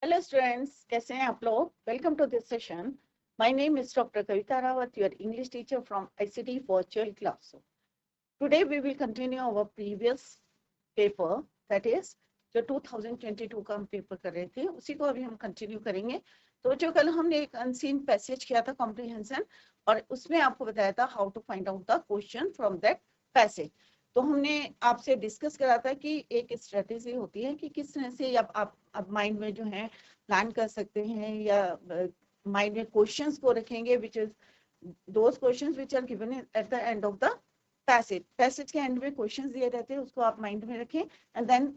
Hello students, कैसे हैं आप लोग? Welcome to this session. My name is Dr. Kavita Rawat, your English teacher from ICT Virtual Classroom. Today we will continue our previous paper, that is जो 2022 का हम paper कर रहे थे उसी को अभी हम कंटिन्यू करेंगे। तो जो कल हमने एक अनसीन पैसेज किया था कॉम्प्रिहेंशन, और उसमें आपको बताया था how to find out the question from that passage. तो हमने आपसे डिस्कस करा था कि एक स्ट्रेटेजी होती है कि किस तरह से आप माइंड में जो है प्लान कर सकते हैं, या माइंड में क्वेश्चंस को रखेंगे which is those questions which are given at the end of the passage के एंड में क्वेश्चंस दिए रहते हैं, उसको आप माइंड में रखें एंड देन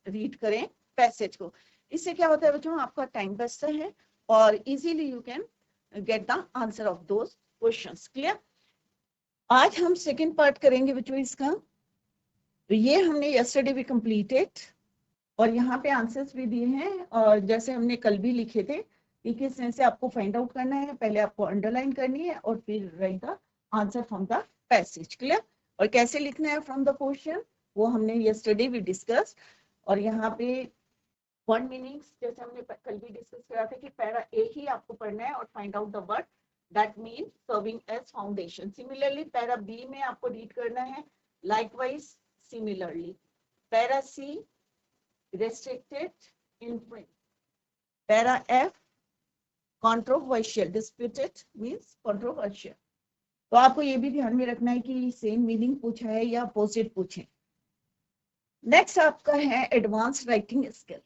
रीड करें पैसेज को। इससे क्या होता है बच्चों, आपका टाइम बचता है और easily you can get the answer of those questions. Clear? आज हम सेकंड पार्ट करेंगे बच्चों इसका। तो ये हमने यस्टरडे भी कंप्लीटेड और यहाँ पे आंसर्स भी दिए हैं, और जैसे हमने कल भी लिखे थे कि किस तरह से आपको फाइंड आउट करना है। पहले आपको अंडरलाइन करनी है और फिर right the answer from the passage. Clear? और कैसे लिखना है फ्रॉम द क्वेश्चन वो हमने यस्टरडे भी डिस्कस। और यहाँ पे वर्ड मीनिंग्स जैसे हमने कल भी डिस्कस करा था कि पैरा ए ही आपको पढ़ना है और find out the word that mean serving as foundation. Similarly para B में आपको रीड करना है likewise similarly. Para C restricted influence. Para F controversial, disputed means controversial. तो आपको ये भी ध्यान में रखना है कि सेम मीनिंग पूछा है या अपोजिट पूछे। नेक्स्ट आपका है एडवांस राइटिंग स्किल।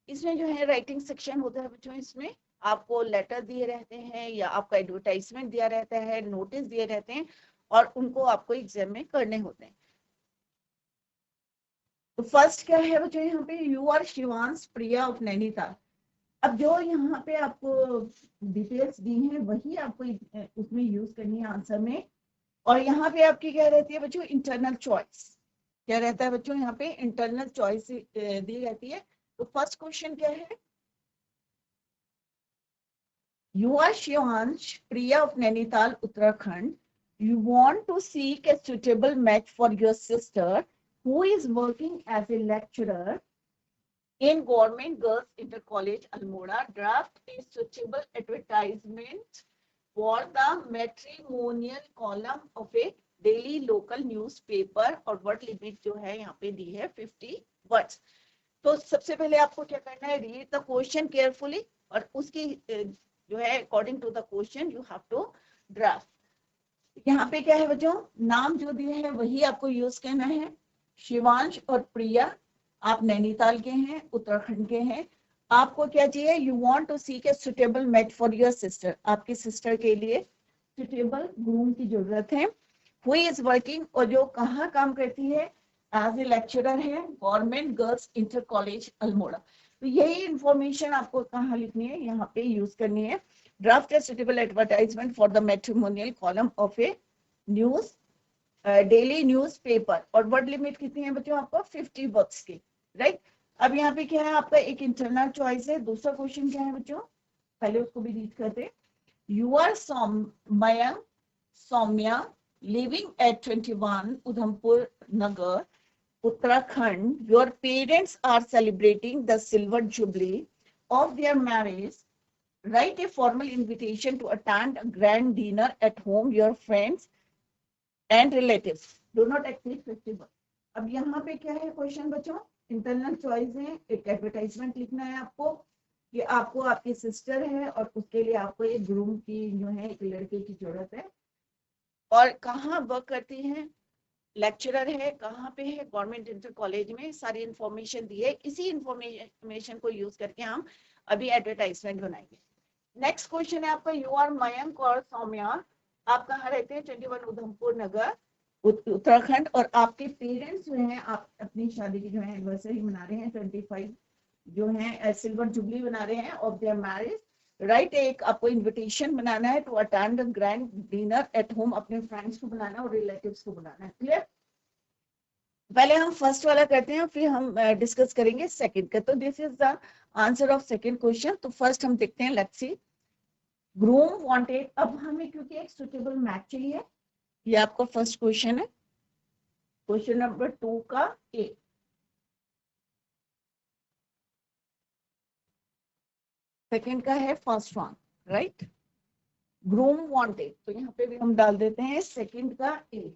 इसमें जो है राइटिंग सेक्शन होता है बच्चों, इसमें आपको लेटर दिए रहते हैं या आपका एडवर्टाइजमेंट दिया रहता है, नोटिस दिए रहते हैं और उनको आपको एग्जाम में करने होते हैं। तो फर्स्ट क्या है बच्चों, यहाँ पे you are Shivansh Priya of Nainital. अब जो यहाँ पे आपको डिटेल्स दी हैं वही आपको उसमें यूज करनी है आंसर में। और यहाँ पे आपकी क्या रहती है बच्चों, इंटरनल चॉइस। क्या रहता है बच्चों, यहाँ पे इंटरनल चॉइस दी रहती है। तो फर्स्ट क्वेश्चन क्या है, you are Shivansh Priya of Nainital Uttarakhand. You want to seek a suitable match for your sister who is working as a lecturer in Government Girls Inter College Almora. Draft a suitable advertisement for the matrimonial column of a daily local newspaper. और word limit जो है यहाँ पे दी है 50 words। तो सबसे पहले आपको क्या करना है, रीड द क्वेश्चन केयरफुली और उसकी जो है according to the question you have to draft. यहाँ पे क्या है बच्चों, नाम जो दिए हैं वही आपको यूज करना है। शिवांश और प्रिया, आप नैनीताल के हैं, उत्तराखंड के हैं। आपको क्या चाहिए, you want to seek a suitable match for your sister. आपकी सिस्टर के लिए सुटेबल ग्रूम की जरूरत है। हु इज वर्किंग, और जो कहाँ काम करती है, एज ए लेक्चरर है, government girls inter college Almora. तो यही इंफॉर्मेशन आपको कहाँ लिखनी है, यहाँ पे यूज करनी है। Draft a suitable advertisement for the matrimonial column of A news daily news paper. और वर्ड लिमिट कितनी है बच्चों आपको, 50 वर्ड्स की। राइट? अब यहाँ पे क्या है आपका एक इंटरनल चॉइस है। दूसरा क्वेश्चन क्या है बच्चों, पहले उसको भी रीड करते। You are Saumya living at 21 Udhampur Nagar Uttarakhand. Your parents are celebrating the silver jubilee of their marriage. Write a formal invitation to attend a grand dinner at home. Your friends and relatives do not exceed 50 words. अब यहाँ पे क्या है question बच्चों, internal choice है। एक advertisement लिखना है आपको कि आपको आपकी सिस्टर है और उसके लिए आपको एक ग्रूम की जो है एक लड़के की जरूरत है, और कहाँ वर्क करती है, लेक्चरर है, कहाँ पे है, गवर्नमेंट इंटर कॉलेज में। सारी इंफॉर्मेशन दी है। इसी इंफॉर्मेशन को यूज करके हम अभी एडवर्टाइजमेंट बनाएंगे। नेक्स्ट क्वेश्चन है आपका, यू आर मयंक और सौम्या, आप कहाँ रहते हैं, 21 उधमपुर नगर उत्तराखंड, और आपके पेरेंट्स जो हैं, आप अपनी शादी की जो है एनिवर्सरी मना रहे हैं, 25 जो है सिल्वर जुबली मना रहे हैं ऑफ देयर मैरिज। राइट, एक आपको इनविटेशन बनाना है to attend grand dinner at home. अपने फ्रेंड्स को बुलाना और रिलेटिव्स को बुलाना है। क्लियर? पहले हम फर्स्ट वाला करते हैं फिर हम डिस्कस करेंगे सेकंड का। तो this is the answer of second question. तो फर्स्ट हम देखते हैं, लेट्स सी। ग्रूम वांटेड, अब हमें क्योंकि एक सुटेबल मैच चाहिए, ये आपका फर्स्ट क्वेश्चन है, क्वेश्चन नंबर 2 का ए। सेकंड का है first one, right. Groom wanted, तो यहाँ पे भी हम डाल देते हैं सेकंड का ए।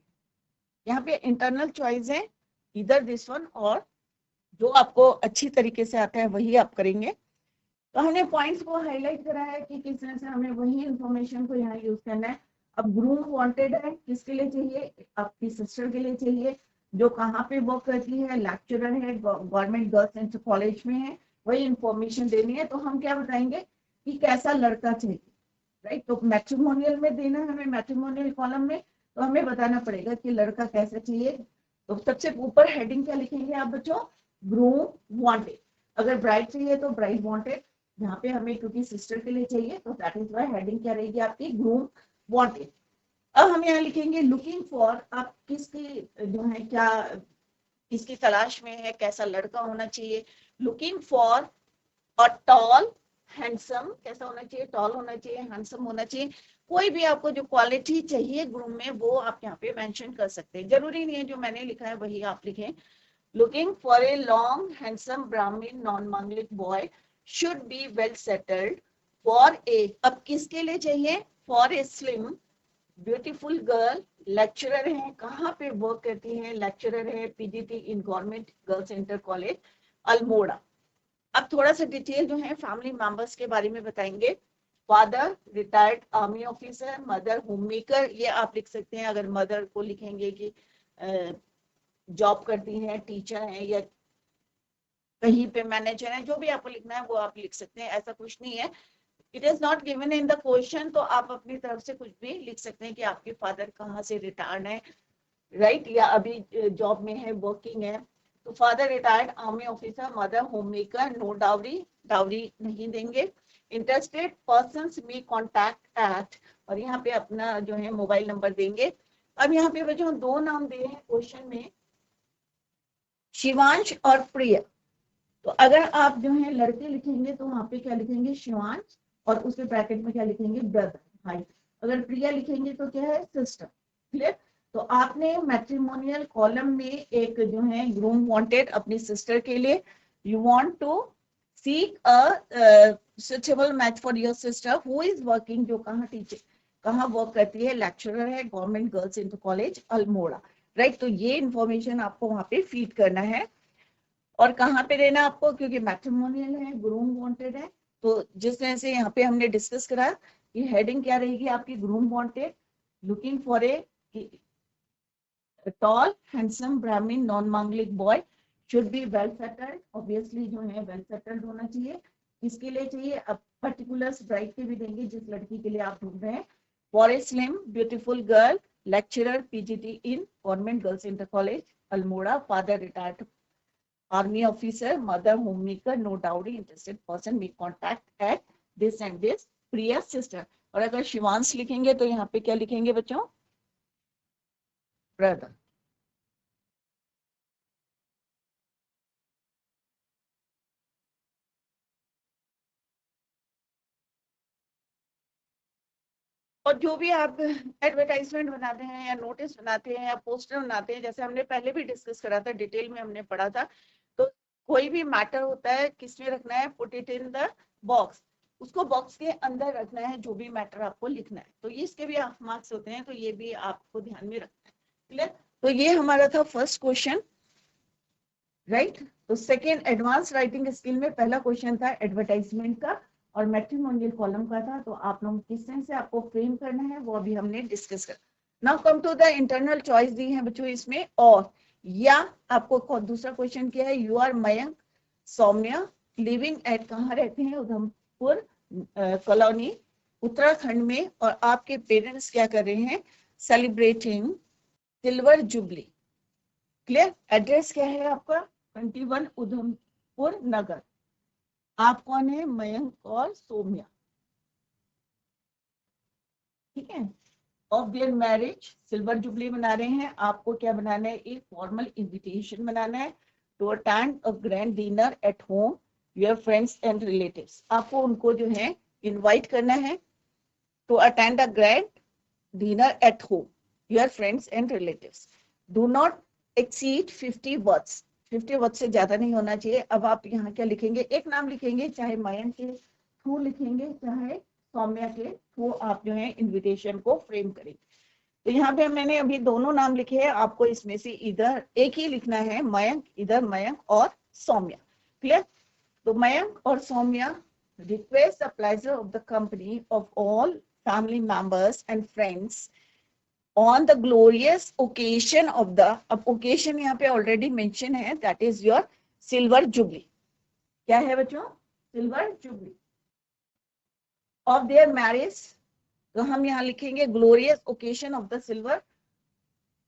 यहाँ पे इंटरनल चॉइस है, इधर दिस वन, और जो आपको अच्छी तरीके से आता है वही आप करेंगे। तो हमने पॉइंट्स को हाईलाइट करा है कि किस तरह से हमें वही इंफॉर्मेशन को यहाँ यूज करना है। अब ग्रूम वांटेड है, किसके लिए चाहिए? आपकी सिस्टर के लिए चाहिए, जो कहाँ पे वर्क करती है, लेक्चरर है, गवर्नमेंट गर्ल्स इंटर कॉलेज में है, वही इंफॉर्मेशन देनी है। तो हम क्या बताएंगे कि कैसा लड़का चाहिए, राइट। तो मैट्रिमोनियल में देना है हमें, मैट्रिमोनियल कॉलम में, तो हमें बताना पड़ेगा कि लड़का कैसा चाहिए। तो सबसे ऊपर हेडिंग क्या लिखेंगे आप बच्चों? Groom wanted. अगर ब्राइड चाहिए तो ब्राइड वांटेड, यहाँ पे हमें क्योंकि सिस्टर के लिए चाहिए तो दैट इज वाई हेडिंग क्या रहेगी आपकी? Groom wanted. अब हम यहाँ लिखेंगे लुकिंग फॉर, आप किसकी जो है क्या किसकी तलाश में है, कैसा लड़का होना चाहिए। Looking for a tall handsome, कैसा होना चाहिए? टॉल होना चाहिए, हैंडसम होना चाहिए। कोई भी आपको जो क्वालिटी चाहिए ग्रूम में वो आप यहाँ पे मेंशन कर सकते हैं, जरूरी नहीं है जो मैंने लिखा है वही आप लिखें। Looking for a long handsome ब्राह्मण नॉन मांगलिक boy should be well settled for a, अब किसके लिए चाहिए? For a slim beautiful girl, lecturer है, कहाँ पे वर्क करती है? लेक्चरर है PGT in government girls inter college Almora. अब थोड़ा सा डिटेल जो है फैमिली मेंबर्स के बारे में बताएंगे। Father retired army officer, mother home maker, ये आप लिख सकते हैं। अगर मदर को लिखेंगे कि जॉब करती हैं, टीचर हैं, या कहीं पे मैनेजर है, जो भी आपको लिखना है वो आप लिख सकते हैं, ऐसा कुछ नहीं है। It is not given in the question, तो आप अपनी तरफ से कुछ भी लिख सकते हैं कि आपके फादर कहाँ से रिटायर्ड है, राइट, या अभी जॉब में है, वर्किंग है। तो father retired army officer, mother home maker, no dowry, dowry नहीं देंगे। Interested persons may contact at, और यहाँ पे अपना जो है मोबाइल नंबर देंगे। अब यहाँ पे बच्चों दो नाम दे हैं क्वेश्चन में, शिवांश और प्रिया। तो अगर आप जो है लड़के लिखेंगे तो वहां पे क्या लिखेंगे? शिवांश, और उसके ब्रैकेट में क्या लिखेंगे? ब्रदर, भाई। अगर प्रिया लिखेंगे तो क्या है? सिस्टर। क्लियर? तो आपने मैट्रिमोनियल कॉलम में एक जो है ग्रूम वांटेड अपनी सिस्टर के लिए, you want to seek a suitable match for your sister who is working, जो कहाँ टीचर कहाँ वर्क करती है, लेक्चरर है government girls inter college Almora, right. तो ये इंफॉर्मेशन आपको वहां पे फीड करना है। और कहाँ पे देना आपको? क्योंकि मैट्रिमोनियल है, ग्रूम वांटेड है, तो जिस तरह से यहाँ पे हमने डिस्कस करा कि हेडिंग क्या रहेगी आपकी? Groom wanted, looking for a tall handsome ब्राह्मण नॉन मांगलिक boy, should be well settled, obviously जो है वेल सेटल्ड होना चाहिए। किसके लिए चाहिए? अब पर्टिकुलर्स ब्राइट के भी देंगे जिस लड़की के लिए आप ढूंढ रहे हैं। For a slim beautiful girl, lecturer PGT in government girls inter college Almora, father retired army officer, mother homemaker, no dowry, interested person may contact at this and this Priya sister। और अगर शिवांश लिखेंगे तो यहाँ पे क्या लिखेंगे बच्चों? ब्रदर। और जो भी आप एडवर्टाइजमेंट बनाते हैं या नोटिस बनाते हैं या पोस्टर बनाते हैं, जैसे हमने पहले भी डिस्कस करा था, डिटेल में हमने पढ़ा था, तो कोई भी मैटर होता है किसमें रखना है? Put it in the box, उसको बॉक्स के अंदर रखना है जो भी मैटर आपको लिखना है। तो ये इसके भी मार्क्स होते हैं, तो ये भी आपको ध्यान में रखना है। क्लियर? तो ये हमारा था फर्स्ट क्वेश्चन, राइट। तो सेकेंड एडवांस राइटिंग स्किल में पहला क्वेश्चन था एडवर्टाइजमेंट का और मैट्रिमोनियल कॉलम का था। तो आप लोग किस तरह से आपको फ्रेम करना है वो अभी हमने डिस्कस कर। Now come to the internal choice दी है बच्चों इसमें, और या आपको दूसरा क्वेश्चन क्या है? You are Mayank Saumya living at, कहाँ रहते हैं? उधमपुर कॉलोनी उत्तराखंड में, और आपके पेरेंट्स क्या कर रहे हैं? Celebrating silver jubilee. Clear? Address क्या है आपका? 21 उधमपुर नगर। आप कौन है? मयंक और सौम्या, ठीक है। Of their marriage, silver jubilee मना रहे हैं, आपको क्या बनाना है? एक फॉर्मल इनविटेशन बनाना है to attend a grand dinner at home your friends and relatives. आपको उनको जो है इनवाइट करना है to attend a grand dinner at home your friends and relatives. Do not exceed 50 words, 50 word से ज्यादा नहीं होना चाहिए। अब आप यहाँ क्या लिखेंगे? एक नाम लिखेंगे, चाहे मयंक के थ्रू लिखेंगे चाहे सौम्या के थ्रू आप जो है इनविटेशन को फ्रेम करेंगे। तो यहाँ पे मैंने अभी दोनों नाम लिखे हैं, आपको इसमें से इधर एक ही लिखना है, मयंक, इधर मयंक और सौम्या। क्लियर? तो मयंक और Saumya request the pleasure of the company of all family members and friends on the glorious occasion of the, अब occasion यहाँ पे ऑलरेडी मेंशन है, that is your silver jubilee। क्या है बच्चों? Silver jubilee of their marriage. तो हम यहाँ लिखेंगे glorious occasion of the silver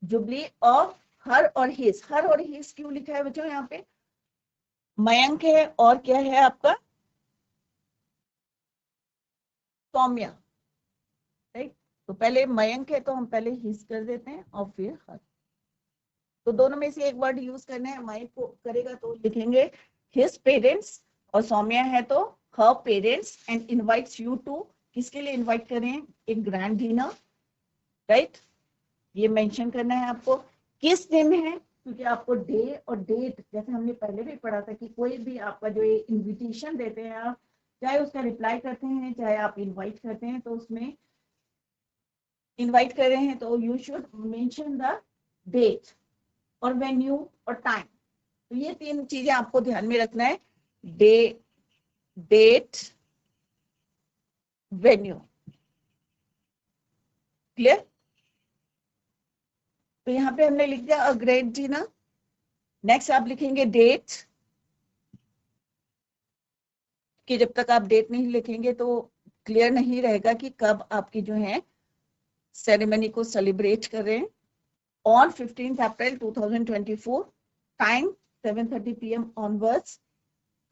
jubilee of her और हिज। हर और हिज क्यों लिखा है बच्चों? यहाँ पे मयंक है और क्या है आपका? सौम्या, राइट। तो पहले मयंक है तो हम पहले हिज कर देते हैं और फिर हर। तो दोनों में से एक वर्ड यूज करना है। मयंक को करेगा तो लिखेंगे हिज पेरेंट्स और सौम्या है तो हर parents and invites you to. किसके लिए इनवाइट करें? एक ग्रैंड डिनर, राइट। ये मेंशन करना है आपको किस दिन है, क्योंकि आपको डे और डेट, जैसे हमने पहले भी पढ़ा था कि कोई भी आपका जो ये इनविटेशन देते हैं आप, चाहे उसका रिप्लाई करते हैं चाहे आप इनवाइट करते हैं, तो उसमें इनवाइट कर रहे हैं तो you should mention the date और वेन्यू और टाइम। तो ये तीन चीजें आपको ध्यान में रखना है, डेट, वेन्यू। क्लियर? तो यहाँ पे हमने लिख दिया अ ग्रेट डिनर। नेक्स्ट आप लिखेंगे डेट, कि जब तक आप डेट नहीं लिखेंगे तो क्लियर नहीं रहेगा कि कब आपकी जो है सेरेमनी को सेलिब्रेट कर रहे हैं। On 15 April 2024, time 7:30 PM onwards.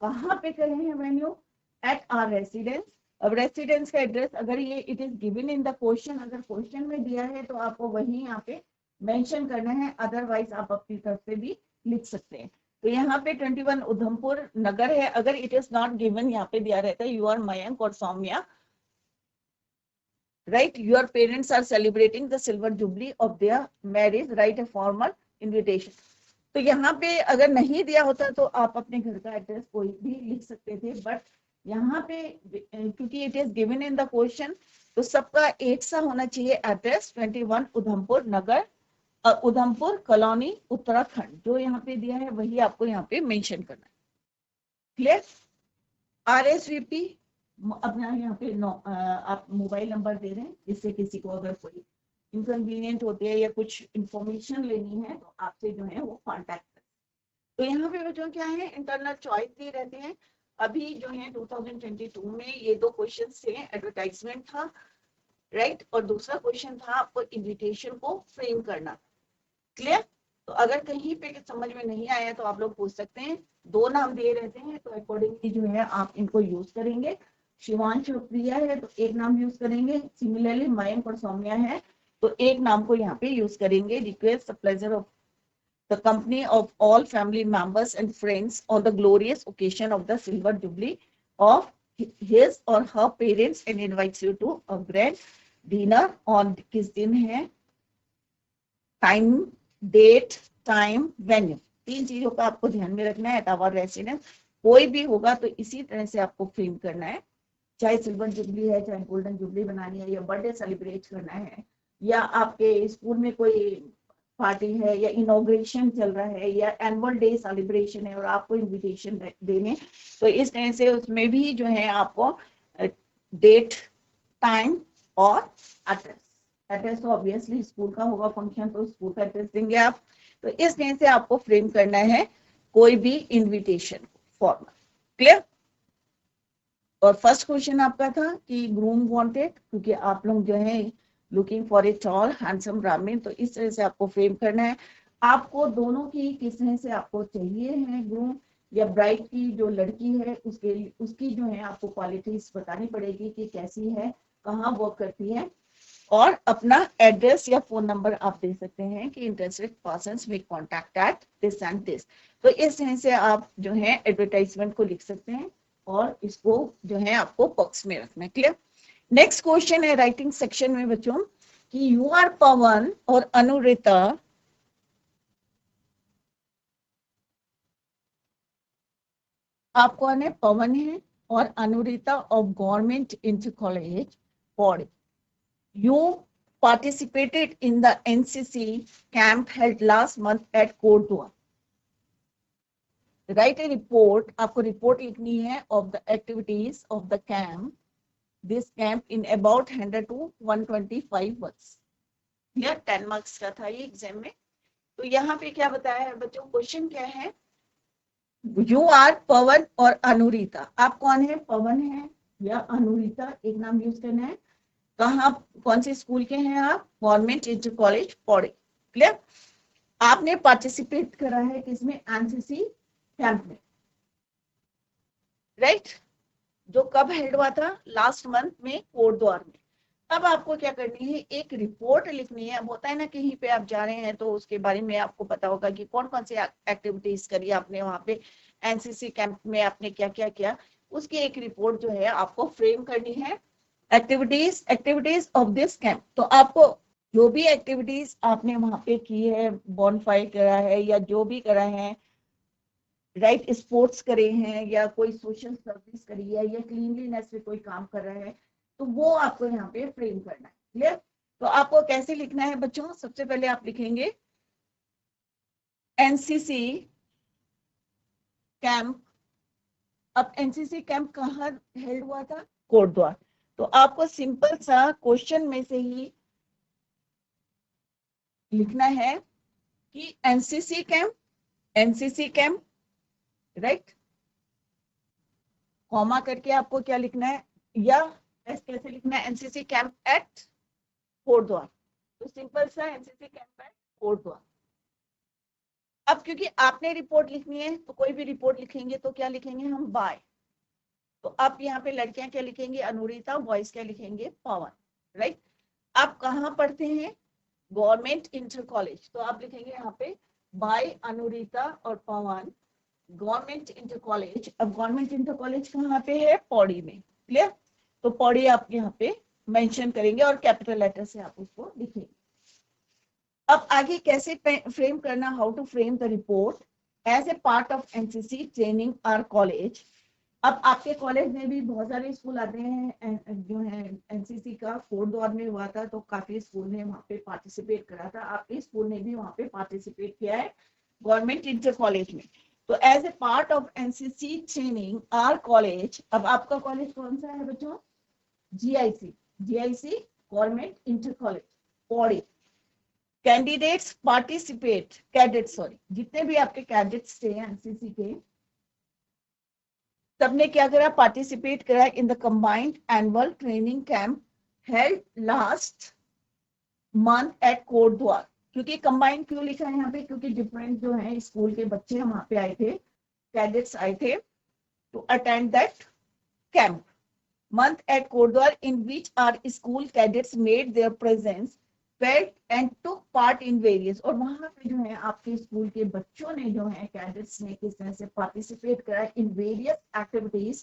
कहाँ पे कर रहे हैं वेन्यू? At our residence. अब रेसिडेंस का एड्रेस अगर ये it is given in the question, अगर क्वेश्चन में दिया है तो आपको वही यहाँ पे मेंशन करना है, अदरवाइज आप अपनी तरफ से भी लिख सकते हैं। तो यहाँ पे 21 उधमपुर नगर है। अगर इट इज नॉट गिवन, यहाँ पे दिया रहता है यू आर मयंक और Saumya, right, your parents are celebrating the silver jubilee of their marriage, right a formal invitation. तो यहाँ पे अगर नहीं दिया होता तो आप अपने घर का एड्रेस कोई भी लिख सकते थे, बट यहाँ पे क्योंकि it is given in the question तो सबका एक सा होना चाहिए एड्रेस। 21 उधमपुर नगर, उधमपुर कॉलोनी, उत्तराखंड, जो यहाँ पे दिया है वही आपको यहाँ पे मेंशन करना है। क्लियर? RSVP अपना यहाँ पे आप मोबाइल नंबर दे रहे हैं, जिससे किसी को अगर कोई इनकन्वीनियंट होती है या कुछ इंफॉर्मेशन लेनी है तो आपसे जो है वो कांटेक्ट करें। तो यहाँ पे बच्चों क्या है, इंटरनल चॉइस दी रहते हैं। अभी जो है 2022 में ये दो क्वेश्चन थे, एडवर्टाइजमेंट था, राइट, और दूसरा क्वेश्चन था आपको इन्विटेशन को फ्रेम करना। क्लियर? तो अगर कहीं पे समझ में नहीं आया तो आप लोग पूछ सकते हैं। दो नाम दिए रहते हैं तो अकॉर्डिंगली जो है आप इनको यूज करेंगे। शिवांश और प्रिया है तो एक नाम यूज करेंगे, सिमिलरली मयंक और सौम्या है तो एक नाम को यहाँ पे यूज करेंगे। Request the pleasure of the company of all family members and friends on the glorious occasion of the silver jubilee of his or her parents and invites you to a grand dinner on किस दिन है, time, date, time, venue. तीन चीजों का आपको ध्यान में रखना है। आवर रेसिडेंस कोई भी होगा तो इसी तरह से आपको फ्रेम करना है, चाहे सिल्वर जुबली है, चाहे गोल्डन जुबली बनानी है, या बर्थडे सेलिब्रेट करना है, या आपके स्कूल में कोई पार्टी है, या इनॉग्रेशन चल रहा है, या एनुअल डे सेलिब्रेशन है और आपको इनविटेशन देने, तो इस तरह से उसमें भी जो है आपको डेट, टाइम और एड्रेस। एड्रेस तो ऑब्वियसली स्कूल का होगा फंक्शन, तो स्कूल का एड्रेस देंगे आप। तो इस तरह से आपको फ्रेम करना है कोई भी इनविटेशन फॉर्मल। क्लियर? और फर्स्ट क्वेश्चन आपका था कि ग्रूम वांटेड, क्योंकि आप लोग जो है looking for a tall handsome ब्राह्मण, तो इस तरह से आपको फ्रेम करना है। आपको दोनों की किस तरह से आपको चाहिए है, ग्रूम या ब्राइड की जो लड़की है उसकी जो है आपको क्वालिटीज बतानी पड़ेगी कि कैसी है, कहाँ वर्क करती है, और अपना एड्रेस या फोन नंबर आप दे सकते हैं कि इंटरेस्टेड पर्सन्स में contact at this and this. तो इस तरह से आप जो है एडवर्टाइजमेंट को लिख सकते हैं और इसको जो है आपको बॉक्स में रखना है। क्लियर? नेक्स्ट क्वेश्चन है राइटिंग सेक्शन में बच्चों कि यू आर पवन और अनुरिता आप कौन है? पवन है or Anurita of Government Inter College, Pori. You participated in the NCC camp held last month at Kordua. Write a report. आपको report लिखनी है of the activities of the camp. This camp in about 100 to 125 words. या 10 marks का था ये exam में. तो यहाँ पे क्या बताया है बच्चों, क्वेश्चन क्या है, यू आर पवन और अनुरीता. आप कौन है, पवन है या अनुरीता, एक नाम यूज करना है. कहाँ, कौन से स्कूल के हैं आप, government inter college Pauri. Clear. आपने पार्टिसिपेट करा है किसमें, एनसीसी कैंप में, राइट, जो कब हेल्ड हुआ था, लास्ट मंथ में कोटद्वार में. अब आपको क्या करनी है, एक रिपोर्ट लिखनी है. अब होता है ना कहीं पे आप जा रहे हैं तो उसके बारे में आपको पता होगा कि कौन कौन सी एक्टिविटीज करी आपने वहां पे, एनसीसी कैंप में आपने क्या क्या किया, उसकी एक रिपोर्ट जो है आपको फ्रेम करनी है. Activities of this camp. तो आपको जो भी एक्टिविटीज आपने वहां पे की है, बॉनफायर करा है या जो भी करा है, राइट, स्पोर्ट्स करे हैं या कोई सोशल सर्विस करी है या क्लीनलीनेस पे कोई काम कर रहा है, तो वो आपको यहाँ पे फ्रेम करना है. क्लियर. तो आपको कैसे लिखना है बच्चों, सबसे पहले आप लिखेंगे एनसीसी कैंप. अब एनसीसी कैंप कहाँ हेल्ड हुआ था, कोटद्वार. तो आपको सिंपल सा क्वेश्चन में से ही लिखना है कि एनसीसी कैंप, राइट, कॉमा करके आपको क्या लिखना है, या कैसे लिखना है, एनसीसी कैंप एट कोटद्वार. तो सिंपल सा एनसीसी कैंप एट कोटद्वार. अब क्योंकि आपने रिपोर्ट लिखनी है तो कोई भी रिपोर्ट लिखेंगे तो क्या लिखेंगे हम, बाय. तो आप यहाँ पे लड़कियां क्या लिखेंगे, अनुरीता, बॉयज क्या लिखेंगे, पवन, राइट. आप कहाँ पढ़ते हैं, गवर्नमेंट इंटर कॉलेज. तो आप लिखेंगे यहाँ पे बाय अनुरीता और पवन, गवर्नमेंट इंटर कॉलेज. अब गवर्नमेंट इंटर कॉलेज कहाँ पे है, पौड़ी में. क्लियर. तो पौड़ी आप यहाँ पे मेंशन करेंगे और कैपिटल लेटर से आप उसको लिखेंगे. अब आगे कैसे फ्रेम करना, how to frame the report as a part of NCC training our college. अब आपके कॉलेज में भी बहुत सारे स्कूल आते हैं जो है एनसीसी का, कोटद्वार में हुआ था तो काफी स्कूल ने वहाँ पे पार्टिसिपेट करा था. आपके स्कूल ने भी वहाँ पे पार्टिसिपेट किया है गवर्नमेंट इंटर कॉलेज में. तो as a part of NCC training our college. अब आपका कॉलेज कौन सा है बच्चों, GIC government inter college Pauri. Candidates participate, जितने भी आपके कैडेट्स थे एनसीसी के, सबने क्या करा, पार्टिसिपेट करा in the combined annual training camp held last month at Kotdwar. क्योंकि कंबाइंड क्यों लिखा है यहाँ पे, क्योंकि डिफरेंट जो है स्कूल के बच्चे वहां पे आए थे, कैडेट्स आए थे to attend that camp. month at Kordwar, in which our school cadets made their presence felt and took part in various. और वहां पे जो है आपके स्कूल के बच्चों ने जो है कैडेट्स ने किस तरह से पार्टिसिपेट करा in various activities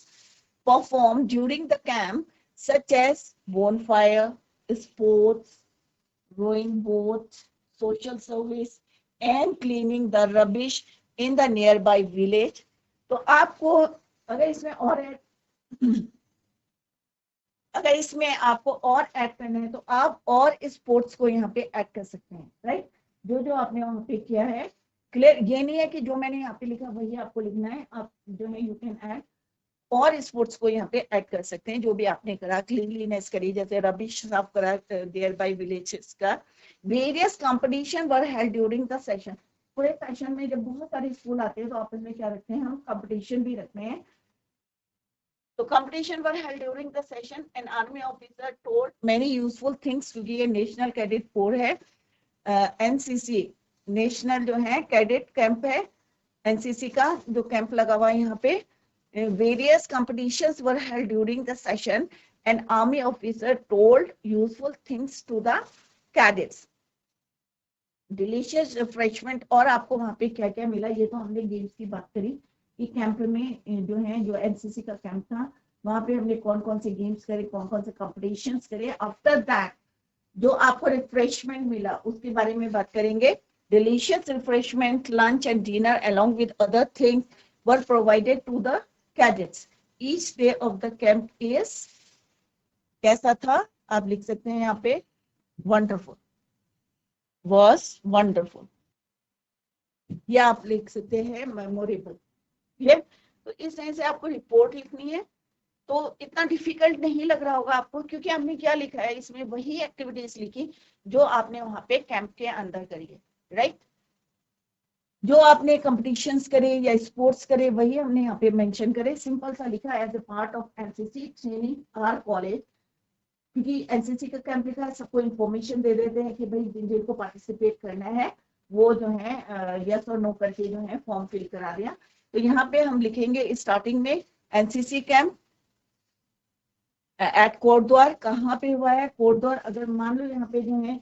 perform during the camp, such as bonfire, sports, rowing boat, social service and cleaning the rubbish in the nearby village. तो आपको अगर इसमें आपको और ऐड करना है तो आप और स्पोर्ट्स को यहाँ पे ऐड कर सकते हैं, राइट, जो आपने वहां पे किया है. क्लियर. ये नहीं है कि जो मैंने यहाँ पे लिखा वही आपको लिखना है, आप जो है यू कैन ऐड और स्पोर्ट्स को यहाँ पे ऐड कर सकते हैं, जो भी आपने करा, क्लीनलीनेस करी, जैसे रबिश साफ करा देयर बाय विलेजेस का. Various competition were held during the session. पूरे सेशन में जब बहुत सारे स्कूल आते हैं तो आपस में क्या रखते हैं, हम कंपटीशन भी रखते हैं. तो competition were held during the session. An army officer told many useful things, क्योंकि ये नेशनल कैडेट कोर है, एनसीसी नेशनल जो है कैडेट कैंप है, एनसीसी का जो कैंप लगा हुआ है यहाँ पे. Various competitions were held during the session. An army officer told useful things to the cadets. Delicious refreshment. और आपको वहाँ पे क्या क्या मिला, ये तो हमने गेम्स की बात करी कि कैंप में जो है, जो एनसीसी का कैंप था वहां पे हमने कौन कौन से गेम्स करे, कौन कौन से कॉम्पिटिशन्स करे. आफ्टर दैट जो आपको रिफ्रेशमेंट मिला उसके बारे में बात करेंगे. Delicious refreshment, lunch and dinner along with other things were provided to the cadets. Each day of the camp is, कैसा था आप लिख सकते हैं यहाँ पे, वंडरफुल, वॉज वंडरफुल, या आप लिख सकते हैं मेमोरेबल। क्लियर? तो इस तरह से आपको रिपोर्ट लिखनी है। तो इतना डिफिकल्ट नहीं लग रहा होगा आपको, क्योंकि हमने क्या लिखा है इसमें, वही एक्टिविटीज लिखी जो आपने वहां पे कैंप के अंदर करी है, राइट। जो आपने कंपटीशंस करे या स्पोर्ट्स करे वही हमने यहाँ पे मेंशन करे, सिंपल सा लिखा as a part of NCC training our college, क्योंकि एनसीसी का कैंप लिखा है, सबको इन्फॉर्मेशन दे देते हैं कि भाई जिनको पार्टिसिपेट करना है वो जो है यस और नो करके जो है फॉर्म फिल करा दिया। तो यहाँ पे हम लिखेंगे स्टार्टिंग में एनसीसी कैंप एट कोटद्वार, कहाँ पे हुआ है, कोटद्वार। अगर मान लो यहाँ पे जो है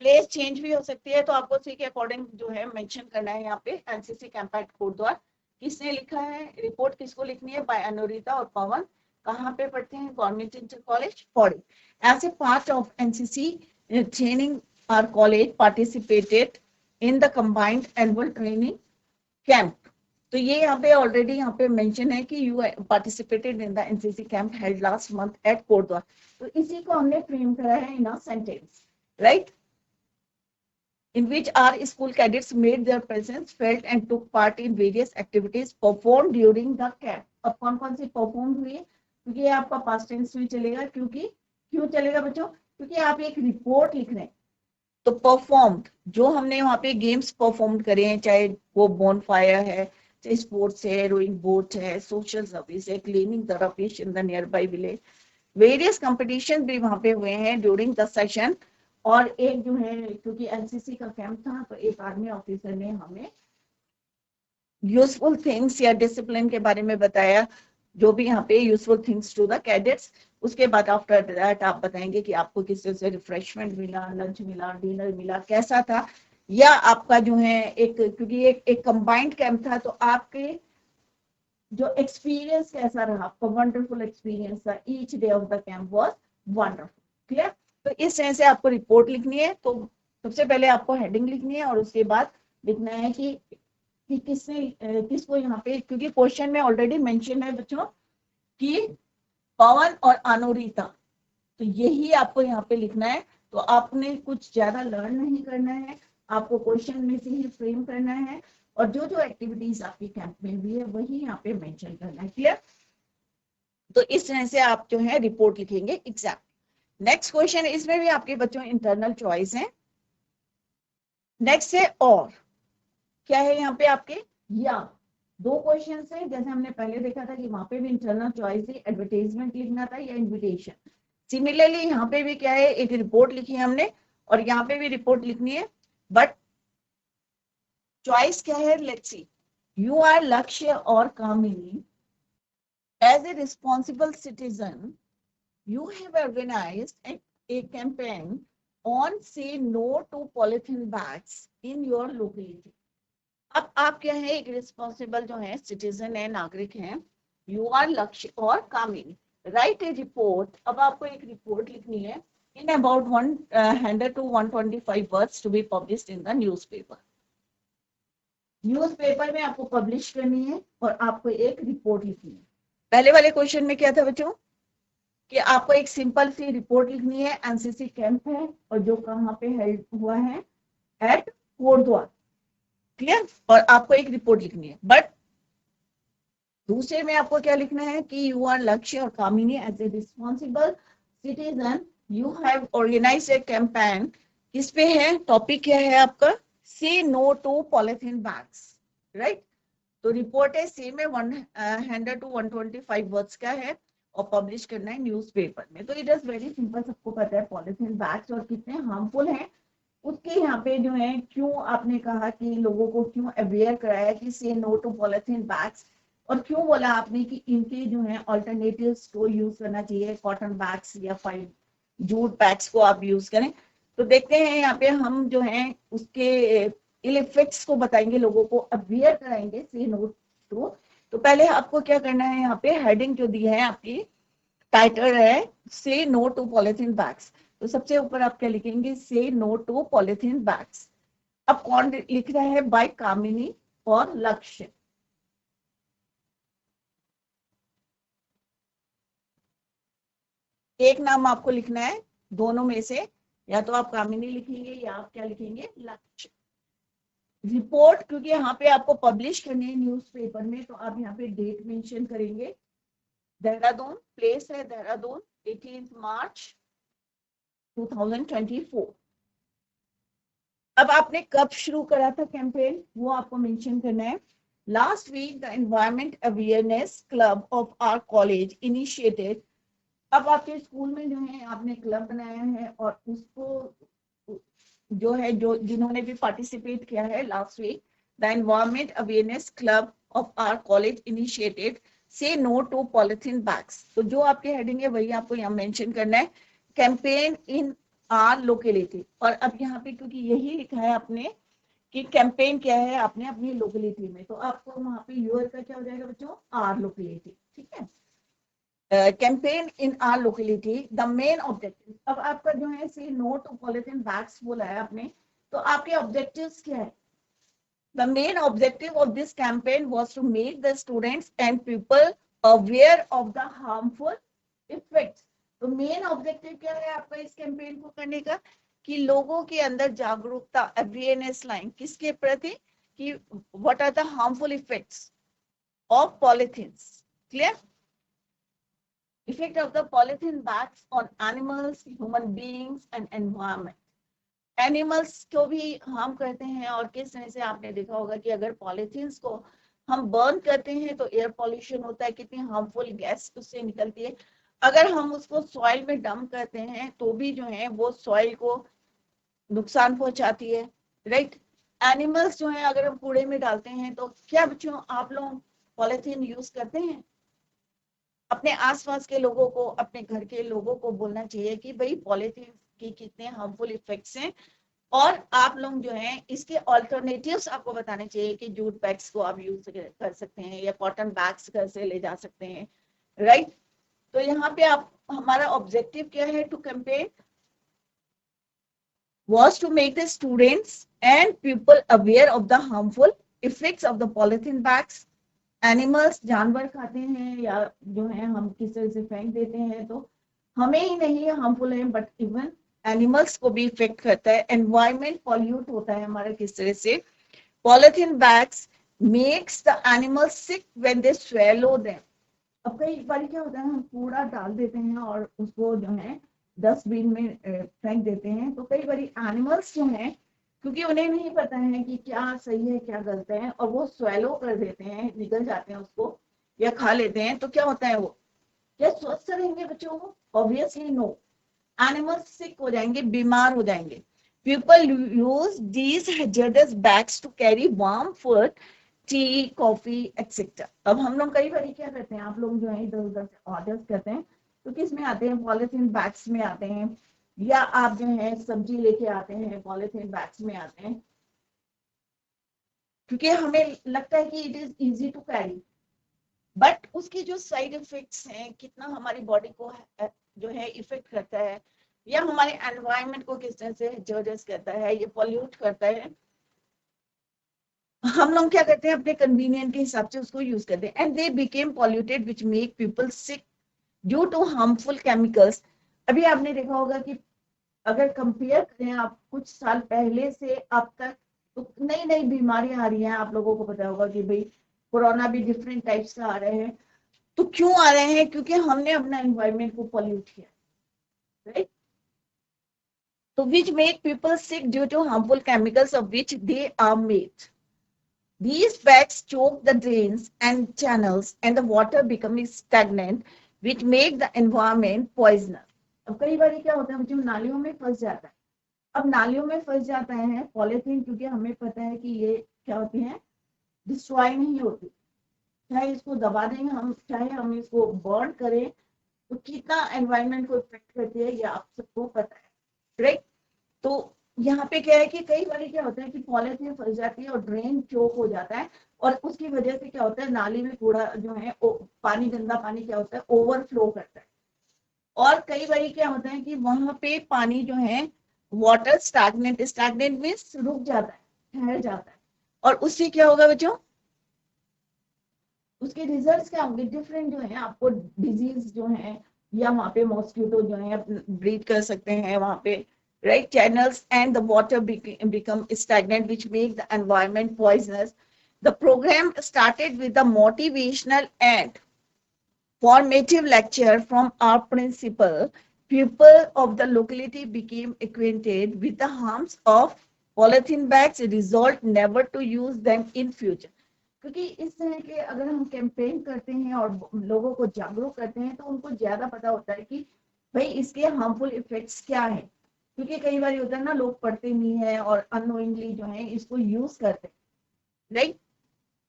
प्लेस चेंज भी हो सकती है, तो आपको उसी के अकॉर्डिंग जो है मेंशन करना है यहाँ पे एनसीसी कैंप एट कोटद्वार। किसने लिखा है रिपोर्ट, किसको लिखनी है, बाय अनुरिता और पवन। कहाँ पे पढ़ते हैं, government inter college Pauri. As a part of NCC training our college participated in the combined annual training camp. तो ये यहाँ पे ऑलरेडी यहाँ पे मेंशन है कि you participated in the NCC camp held last month at Kotdwar. तो इसी को हमने फ्रेम करा है in a sentence, right, in which our school cadets made their presence felt and took part in various activities performed during the camp। अब कौन कौन सी perform हुई है, क्योंकि ये आपका पास्ट टेंस में चलेगा, क्योंकि क्यों चलेगा बच्चों, क्योंकि आप एक रिपोर्ट लिख रहे हैं। तो परफॉर्म्ड, जो हमने वहां पे गेम्स परफॉर्म करे हैं, चाहे वो बोन फायर है, चाहे स्पोर्ट्स है, रोइंग बोट है, सोशल सर्विस है, cleaning the rubbish in the near by village, various competition भी वहां पे हुए हैं ड्यूरिंग द सेशन। और एक जो है, क्योंकि एनसीसी का कैंप था, तो एक आर्मी ऑफिसर ने हमें यूजफुल थिंग्स या डिसिप्लिन के बारे में बताया, जो भी यहाँ पे useful things to the cadets. उसके बाद आफ्टर दैट आप बताएंगे कि आपको किस तरह से रिफ्रेशमेंट मिला, लंच मिला, डिनर मिला, कैसा था, या आपका जो है एक, क्योंकि एक कंबाइंड कैंप था, तो आपके जो एक्सपीरियंस कैसा रहा, आपका वंडरफुल एक्सपीरियंस था, each day of the camp was wonderful. Clear? तो इस तरह से आपको रिपोर्ट लिखनी है। तो सबसे पहले आपको हेडिंग लिखनी है और उसके बाद लिखना है कि किसने किसको यहाँ पे, क्योंकि क्वेश्चन में ऑलरेडी मेंशन है बच्चों कि पवन और अनुरीता, तो यही आपको यहाँ पे लिखना है। तो आपने कुछ ज्यादा लर्न नहीं करना है, आपको क्वेश्चन में से ही फ्रेम करना है, और जो जो एक्टिविटीज आपके कैंप में हुई है वही यहाँ पे मेंशन करना है। क्लियर? तो इस तरह से आप जो है रिपोर्ट लिखेंगे एग्जाम। नेक्स्ट क्वेश्चन, इसमें भी आपके बच्चों इंटरनल चॉइस है। नेक्स्ट है और, क्या है यहाँ पे आपके, या दो क्वेश्चन है, जैसे हमने पहले देखा था कि वहां पे भी इंटरनल चॉइस थी, एडवर्टाइजमेंट लिखना था या इन्विटेशन। सिमिलरली यहाँ पे भी क्या है, एक रिपोर्ट लिखी है हमने और यहाँ पे भी रिपोर्ट लिखनी है, बट चॉइस क्या है, let's see. You are Lakshya और Kamini, as a responsible citizen you have organized a campaign on say no to polythene bags in your locality। अब आप क्या है, एक रिस्पॉन्सिबल जो है सिटीजन है, नागरिक हैं, यू आर लक्ष्य और कामिनी, राइट ए रिपोर्ट। अब आपको एक रिपोर्ट लिखनी है in about 100 to 125 words to be published in the newspaper। Newspaper में आपको पब्लिश करनी है और आपको एक रिपोर्ट लिखनी है। पहले वाले क्वेश्चन में क्या था बच्चों, कि आपको एक सिंपल सी रिपोर्ट लिखनी है, एनसीसी कैंप है और जो कहाँ पे हेल्ड हुआ है, एट कोटद्वार। क्लियर? और आपको एक रिपोर्ट लिखनी है, बट दूसरे में आपको क्या लिखना है कि यू आर लक्ष्य और Kamini, as a responsible citizen you have organised a campaign. किस पे है, टॉपिक क्या है आपका, say no to polythene bags, right. तो रिपोर्ट है, सी में 100 to 125 वर्ड्स का है और पब्लिश करना है न्यूज़पेपर में। तो इट इज वेरी सिंपल, सबको पता है पॉलिथीन बैग्स और कितने हार्मफुल हैं, उसके यहाँ पे जो है क्यों आपने कहा कि लोगों को क्यों अवेयर कराया कि से नो टू पॉलिथीन बैग्स, और क्यों बोला आपने कि इनके जो है ऑल्टरनेटिव्स को यूज करना चाहिए, कॉटन बैग्स या फाइव जूट बैग्स को आप यूज करें। तो देखते हैं यहाँ पे हम जो है उसके इल इफेक्ट्स को बताएंगे, लोगों को अवेयर कराएंगे से नो टू। तो पहले आपको क्या करना है, यहाँ पे हेडिंग जो दी है आपकी, टाइटल है से नो टू पॉलिथीन बैग्स। तो सबसे ऊपर आप क्या लिखेंगे, से नो टू पॉलिथीन बैग्स। अब कौन लिख रहा है, बाय कामिनी और लक्ष्य। एक नाम आपको लिखना है दोनों में से, या तो आप कामिनी लिखेंगे या आप क्या लिखेंगे, लक्ष्य। रिपोर्ट, क्योंकि यहाँ पे आपको पब्लिश करनी है न्यूज़पेपर में, तो आप यहाँ पे डेट मेंशन करेंगे। देहरादून, प्लेस है देहरादून, 18 मार्च 2024। अब आपने कब शुरू करा था कैंपेन, वो आपको मेंशन करना है। Last week the environment awareness club of our college initiated. अब आपके स्कूल में जो है आपने क्लब बनाया है, और उसको जो है, जो जिन्होंने भी पार्टिसिपेट किया है, last week the environment awareness club of our college initiated say no to polythene bags. तो जो आपके हेडिंग है वही आपको यहाँ मेंशन करना है, कैंपेन इन आर लोकेलिटी। और अब यहाँ पे क्योंकि यही लिखा है आपने कि कैंपेन क्या है आपने अपनी लोकेलिटी में, तो आपको वहां पे यूर का क्या हो जाएगा बच्चों, आर लोकेलिटी, ठीक है। Campaign in are locality the main objective. अब आपका जो है सी नो टू पॉलिथीन बैग्स बोला है आपने, तो आपके ऑब्जेक्टिव्स क्या है। The main objective of this campaign was to make the students and people aware of the harmful effects. तो मेन ऑब्जेक्टिव क्या है आपका इस कैंपेन को करने का, कि लोगों के अंदर जागरूकता, अवेयरनेस लाइन किसके प्रति, कि what are the harmful effects of polythenes. Clear. Effect of the polythene bags on animals, human beings and environment. Animals को भी हार्म करते हैं, और किस तरह से आपने देखा होगा कि अगर पॉलीथीन्स को हम बर्न करते हैं तो एयर पॉल्यूशन होता है, कितनी हार्मफुल गैस उससे निकलती है। अगर हम उसको सॉइल में डंप करते हैं तो भी जो है वो सॉइल को नुकसान पहुंचाती है, राइट। एनिमल्स जो है अगर हम कूड़े में डालते हैं, तो क्या बच्चों आप लोग पॉलीथीन यूज करते हैं। अपने आसपास के लोगों को, अपने घर के लोगों को बोलना चाहिए कि भाई पॉलीथीन की कितने हार्मफुल इफेक्ट्स हैं, और आप लोग जो है इसके ऑल्टरनेटिव्स आपको बताने चाहिए कि जूट बैग्स को आप यूज कर सकते हैं, या कॉटन बैग्स घर से ले जा सकते हैं, राइट। तो यहाँ पे आप, हमारा ऑब्जेक्टिव क्या है to campaign, was to make the students and people aware of the harmful effects of the polythene bags. Animals, जानवर खाते हैं या जो है हम किस तरह से फेंक देते हैं, तो हमें ही नहीं हार्मफुल है, बट इवन एनिमल्स को भी इफेक्ट करता है। एनवायरमेंट पॉल्यूट होता है हमारा किस तरह से, polythene bags makes the animals sick when they swallow them. अब कई बार क्या होता है, हम कूड़ा डाल देते हैं और उसको जो है डस्टबिन में फेंक देते हैं, तो कई बार एनिमल्स जो हैं, क्योंकि उन्हें नहीं पता है कि क्या सही है क्या गलत है, और वो स्वेलो कर देते हैं, निकल जाते हैं उसको या खा लेते हैं, तो क्या होता है, वो क्या स्वस्थ रहेंगे बच्चों को, ऑब्वियसली नो। एनिमल्स सिक हो जाएंगे, बीमार हो जाएंगे। People use these hazardous bags to carry warm food, tea, coffee etcetera. अब हम लोग कई बार क्या करते हैं, आप लोग जो है इधर उधर से ऑर्डर्स करते हैं, तो किस में आते हैं, पॉलिथीन बैग्स में आते हैं, या आप जो है सब्जी लेके आते हैं पॉलिथीन बैग्स में आते हैं, क्योंकि हमें लगता है कि it is easy to carry, but उसके जो साइड इफेक्ट्स हैं, कितना हमारी बॉडी को जो है इफेक्ट करता है, या हमारे एनवायरनमेंट को किस तरह से जर्जस करता है, ये पॉल्यूट करता है, हम लोग क्या करते हैं अपने कन्वीनियंट के हिसाब से उसको यूज करते हैं, and they became polluted which make people sick due to harmful chemicals. अभी आपने देखा होगा कि अगर कंपेयर करें आप कुछ साल पहले से अब तक, तो नई नई बीमारियां आ रही हैं। आप लोगों को पता होगा कि भाई कोरोना भी डिफरेंट टाइप्स का आ रहे हैं, तो क्यों आ रहे हैं, क्योंकि हमने अपना एनवायरनमेंट को पॉल्यूट किया, राइट। तो which make people sick due to harmful chemicals of which they are made. These bags choke the drains and channels and the water becomes stagnant which make the environment poisonous. अब कई बार क्या होता है बच्चों, नालियों में फंस जाता है। अब नालियों में फंस जाता है पॉलीथीन, क्योंकि हमें पता है कि ये क्या होती है, डिस्ट्रॉय नहीं होती, चाहे इसको दबा दें हम, चाहे हम इसको बर्न करें, तो कितना एनवायरनमेंट को इफेक्ट करती है ये आप सबको पता है, राइट। तो यहाँ पे क्या है कि कई बार क्या होता है कि पॉलीथीन फंस जाती है और ड्रेन चोक हो जाता है, और उसकी वजह से क्या होता है, नाली में कूड़ा जो है पानी, गंदा पानी क्या होता है, ओवरफ्लो करता है। और कई बार क्या होता है कि वहां पे पानी जो है वाटर स्टैग्नेंट, स्टैग्नेंट मींस रुक जाता है, ठहर जाता है, और उससे क्या होगा बच्चों, उसके रिजल्ट्स क्या होंगे, डिफरेंट जो है आपको डिजीज जो है या वहाँ पे मॉस्किटो जो है ब्रीड कर सकते हैं वहाँ पे, right. Channels and the water become stagnant which make the environment poisonous. The program started with the motivational and formative lecture from our principal. People of the locality became acquainted with the harms of polythene bags, resolved never to use them in future. क्योंकि इस तरह के अगर हम campaign करते हैं और लोगों को जागरूक करते हैं तो उनको ज्यादा पता होता है कि भाई इसके हार्मफुल इफेक्ट्स क्या है. क्योंकि कई बार होता है ना, लोग पढ़ते नहीं है और अननोइंगली जो है इसको यूज करते हैं, राइट.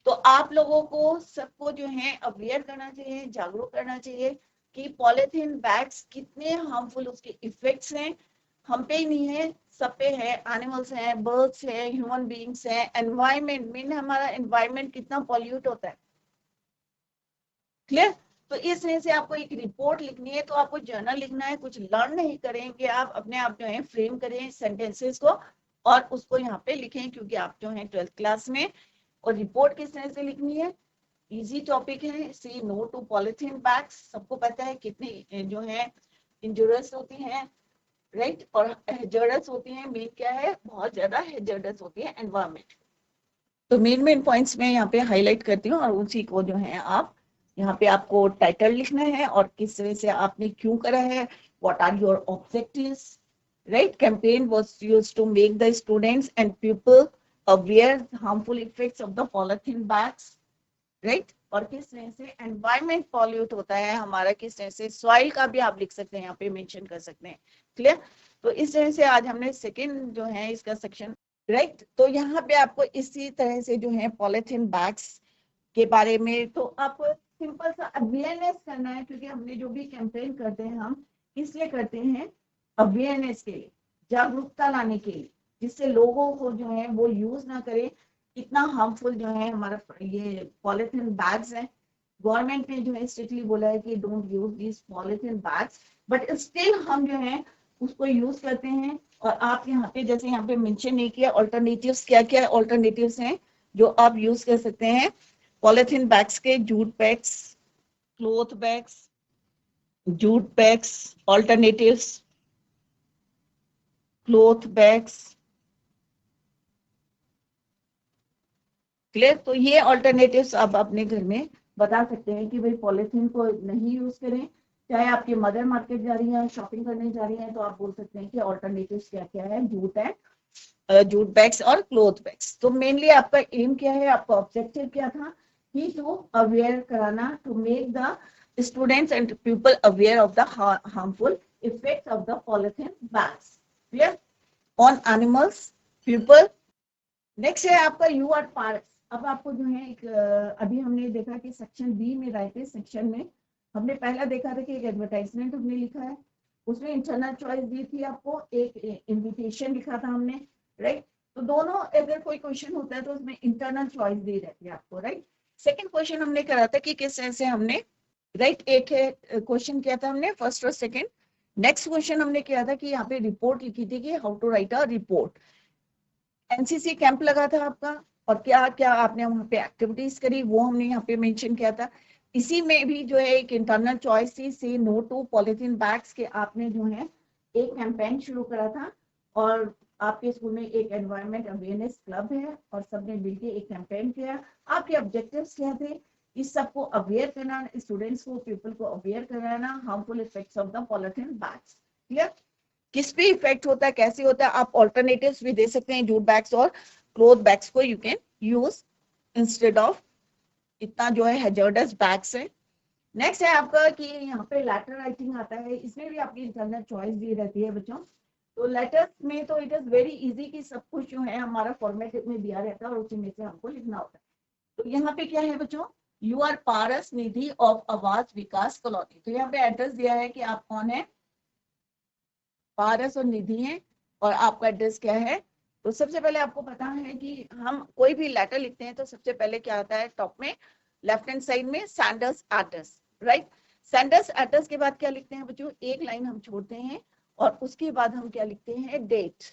तो आप लोगों को सबको जो है अवेयर करना चाहिए, जागरूक करना चाहिए कि पॉलिथीन बैग्स कितने हार्मफुल उसके इफेक्ट्स हैं. हम पे ही नहीं है, सब पे है. एनिमल्स हैं, बर्ड्स हैं, ह्यूमन बीइंग्स हैं, एनवायरमेंट मीन हमारा एनवायरमेंट कितना पॉल्यूट होता है. क्लियर. तो इस तरह से आपको एक रिपोर्ट लिखनी है तो आपको जर्नल लिखना है, कुछ लर्न नहीं करेंगे आप, अपने आप जो है फ्रेम करें सेंटेंसेस को और उसको यहाँ पे लिखें, क्योंकि आप जो है 12th क्लास में. और रिपोर्ट किस तरह से लिखनी है, इजी टॉपिक है. सी नो टू पॉलिथीन बैग्स, सबको पता है कितनी जो है इंजूरियस होती हैं, राइट. और हेजर्डस होती हैं. मेन क्या है, बहुत ज्यादा हेजर्डस होती है एनवायरमेंट. तो मेन पॉइंट्स में यहाँ पे हाईलाइट करती हूँ और उसी को जो है आप यहाँ पे आपको टाइटल लिखना है और किस तरह से आपने क्यों करा है, what are your objectives, right. Campaign was used to make the students and people aware harmful effects of the polythene bags, right. और किस तरह से एनवायरमेंट पॉल्यूट होता है हमारा, किस तरह से सॉइल का भी आप लिख सकते हैं, यहाँ पे मेंशन कर सकते हैं. क्लियर. तो इस तरह से आज हमने सेकंड जो है इसका सेक्शन, राइट. तो यहाँ पे आपको इसी तरह से जो है पॉलिथीन बैग्स के बारे में तो आपको सिंपल सा अवेयरनेस करना है, क्योंकि हमने जो भी कैंपेन करते हैं हम इसलिए करते हैं अवेयरनेस के लिए, जागरूकता लाने के लिए, जिससे लोगों को जो है वो यूज ना करें. इतना हार्मफुल जो है हमारा ये पॉलिथीन बैग्स हैं. गवर्नमेंट ने जो है स्ट्रिक्टली बोला है कि don't use this polythene bags, but still हम जो है उसको यूज करते हैं. और आप यहाँ पे जैसे यहाँ पे मेंशन नहीं किया ऑल्टरनेटिव्स, क्या क्या ऑल्टरनेटिव्स हैं जो आप यूज कर सकते हैं पॉलिथीन बैग्स के. Jute bags, cloth bags, jute bags, alternatives, cloth bags. Clear. तो ये ऑल्टरनेटिव्स आप अपने घर में बता सकते हैं कि भाई पॉलिथीन को नहीं यूज करें. चाहे आपकी मदर मार्केट जा रही है, शॉपिंग करने जा रही है, तो आप बोल सकते हैं कि ऑल्टरनेटिव्स क्या क्या है, जूट है, जूट बैग्स और क्लॉथ बैग्स. तो मेनली आपका एम क्या है, आपका ऑब्जेक्टिव क्या था कि टू अवेयर कराना, to make the students and people aware of the harmful effects of the polythene bags. Clear. On animals, people. Next है आपका यू आर पार्ट. अब आपको जो है एक अभी हमने देखा कि सेक्शन बी में राइट सेक्शन में हमने पहला देखा था कि एक एडवर्टाइजमेंट हमने लिखा है, उसमें इंटरनल चॉइस दी थी आपको, एक इनविटेशन लिखा था हमने, राइट. तो दोनों अगर कोई क्वेश्चन होता है तो उसमें इंटरनल चॉइस दी रहती है आपको, राइट. सेकंड क्वेश्चन हमने करा था कि किस तरह से हमने, राइट, एक है क्वेश्चन किया था हमने फर्स्ट और सेकंड. नेक्स्ट क्वेश्चन हमने किया था कि यहाँ पे रिपोर्ट लिखी थी कि how to write a report. NCC camp लगा था आपका और क्या क्या आपने वहां पे एक्टिविटीज करी वो हमने यहाँ पे मेंशन किया था. इसी में भी जो है एक इंटरनल चॉइस थी, से नो टू पॉलिथीन बैग्स के. आपने जो है एक कैंपेन शुरू करा था और आपके स्कूल में एक एनवायरमेंट अवेयरनेस क्लब है और सबने मिलकर एक कैंपेन किया. आपके ऑब्जेक्टिव्स क्या थे, इस सबको अवेयर करना, स्टूडेंट्स को, पीपल को अवेयर कराना harmful effects of the polythene bags. Clear. किस पे इफेक्ट होता है, कैसे होता है, आप ऑल्टरनेटिव्स भी दे सकते हैं. जूट बैग्स और क्लॉथ बैग्स को you can use instead of इतना जो है हैजर्डस बैग्स है. नेक्स्ट है आपका कि यहाँ पे लेटर राइटिंग आता है, इसमें भी आपकी इंटरनल चॉइस दी रहती है बच्चों. तो लेटर्स में तो इट इज वेरी इजी कि सब कुछ जो है हमारा फॉर्मेट में दिया रहता है और उसी में से हमको लिखना होता है. तो यहाँ पे क्या है बच्चों, you are Paras Nidhi of Awas Vikas colony. तो यहाँ पे एड्रेस दिया है कि आप कौन है, पारस और निधि है और आपका एड्रेस क्या है. तो सबसे पहले आपको पता है कि हम कोई भी लेटर लिखते हैं तो सबसे पहले क्या आता है, टॉप में लेफ्ट हैंड साइड में sender's address, right. Sender's address के बाद क्या लिखते हैं बच्चों, एक लाइन हम छोड़ते हैं और उसके बाद हम क्या लिखते हैं, डेट.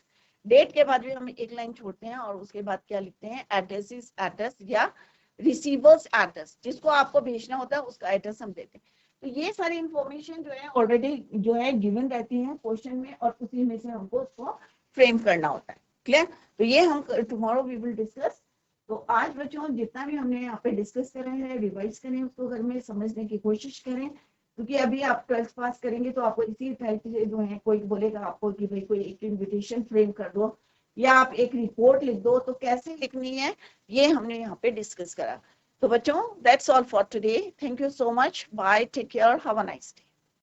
डेट के बाद भी हम एक लाइन छोड़ते हैं और उसके बाद क्या लिखते हैं, एड्रेस या रिसीवर्स एड्रेस, जिसको आपको भेजना होता है उसका एड्रेस हम देते हैं. तो ये सारी इंफॉर्मेशन जो है ऑलरेडी जो है गिवन रहती है क्वेश्चन में, और उसी में से हमको उसको फ्रेम करना होता है। क्लियर? तो ये हम टुमारो वी विल डिस्कस। तो आज बच्चों जितना भी हमने यहाँ पे डिस्कस करा है, रिवाइज करें, उसको घर में समझने की कोशिश करें, क्योंकि अभी आप 12th पास करेंगे तो आपको इसी टाइप से जो है कोई बोलेगा आपको कि भाई कोई एक इन्विटेशन फ्रेम कर दो या आप एक रिपोर्ट लिख दो, तो कैसे लिखनी है ये हमने यहाँ पे डिस्कस करा। तो बच्चों that's all for today. Thank you so much. Bye, take care, have a nice day.